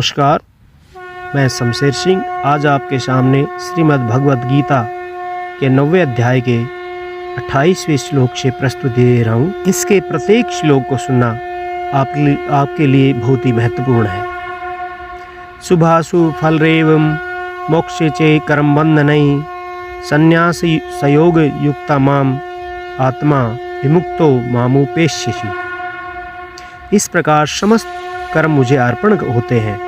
नमस्कार, मैं शमशेर सिंह आज आपके सामने श्रीमद् भगवद गीता के 9वें अध्याय के 28वें श्लोक से प्रस्तुति दे रहा हूँ। इसके प्रत्येक श्लोक को सुनना आपके लिए बहुत ही महत्वपूर्ण है। शुभाशु फलरेवं मोक्षे चे कर्म बंधनई संन्यास सयोग युक्ता माम आत्मा विमुक्तो मामुपेष्यसि। इस प्रकार समस्त कर्म मुझे अर्पण होते हैं।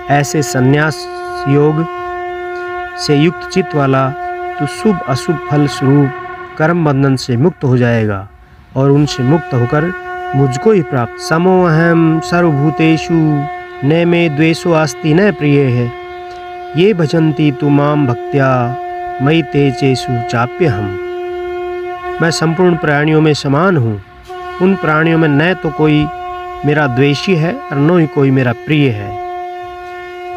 ऐसे संन्यास योग से युक्त चित्त वाला तो शुभ अशुभ फल स्वरूप कर्म बंधन से मुक्त हो जाएगा और उनसे मुक्त होकर मुझको ही प्राप्त। समोहम सर्वभूतेषु न मे द्वेषो अस्ति न प्रिय है ये भजन्ति तु माम भक्त्या मयि ते चेषु चाप्यहम्। मैं संपूर्ण प्राणियों में समान हूँ। उन प्राणियों में न तो कोई मेरा द्वेषी है और न ही कोई मेरा प्रिय है,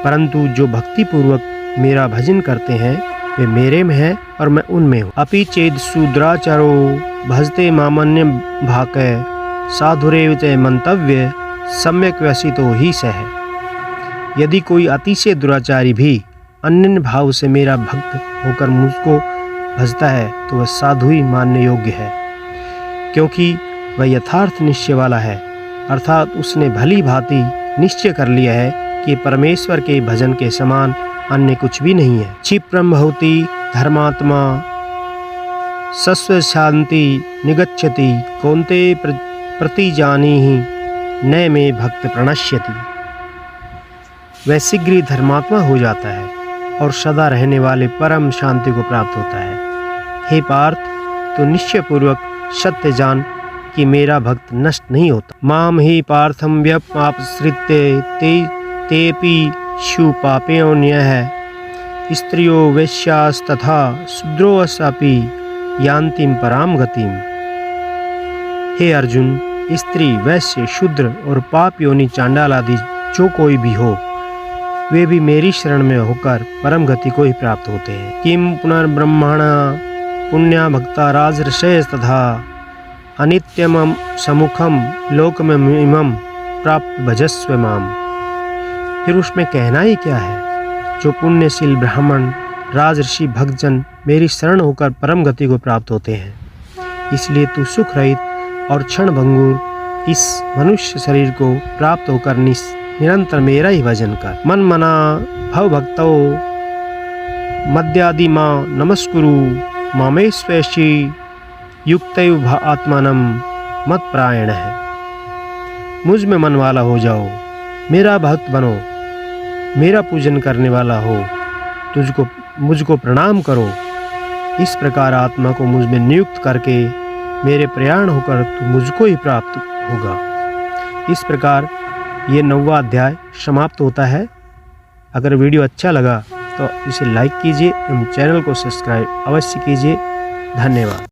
परंतु जो भक्ति पूर्वक मेरा भजन करते हैं वे मेरे में है और मैं उनमें हूँ। अपि चेद शूद्राचारो भजते मामन्य भाकै साधुरेव च मंतव्य सम्यक व्यसितो ही सह। यदि कोई अतिशय दुराचारी भी अन्य भाव से मेरा भक्त होकर मुझको भजता है तो वह साधु ही मानने योग्य है, क्योंकि वह यथार्थ निश्चय वाला है, अर्थात उसने भली भांति निश्चय कर लिया है कि परमेश्वर के भजन के समान अन्य कुछ भी नहीं है। क्षिप्रम भवति धर्मात्मा सस्व शांति निगच्छति कौन्ते प्रतिजानीहि न मे भक्त प्रणश्यति। वह शीघ्र ही धर्मात्मा हो जाता है और सदा रहने वाले परम शांति को प्राप्त होता है। हे पार्थ, तो निश्चय पूर्वक सत्य जान कि मेरा भक्त नष्ट नहीं होता। माम ही पार्थम व्यपापश्रित्य तेपि शु पापेयोन्यः स्त्रियो वैश्यास्तथा शूद्रोऽपि यान्तिम पराम गतिम। हे अर्जुन, स्त्री वैश्य शूद्र और पाप योनि चांडाल आदि जो कोई भी हो वे भी मेरी शरण में होकर परम गति को ही प्राप्त होते हैं। किम पुनर्ब्रह्मणा पुण्या भक्ता राजर्षय तथा अनित्यम समुखम लोकमिमं प्राप्त भजस्व माम। फिर उसमें कहना ही क्या है। जो पुण्यशील ब्राह्मण राजर्षि भक्तजन मेरी शरण होकर परम गति को प्राप्त होते हैं। इसलिए तू सुख रहित और क्षण भंगुर इस मनुष्य शरीर को प्राप्त होकर निरंतर मेरा ही भजन कर। मन मना भव भक्तो मद्यादि मां नमस्कुरु मामेश्वैषि युक्तैव आत्मानं मत्परायण है। मुझ में मन वाला हो जाओ, मेरा भक्त बनो, मेरा पूजन करने वाला हो, मुझको प्रणाम करो। इस प्रकार आत्मा को मुझ में नियुक्त करके मेरे प्रयाण होकर तू मुझको ही प्राप्त होगा। इस प्रकार ये 9वां अध्याय समाप्त होता है। अगर वीडियो अच्छा लगा तो इसे लाइक कीजिए एवं चैनल को सब्सक्राइब अवश्य कीजिए। धन्यवाद।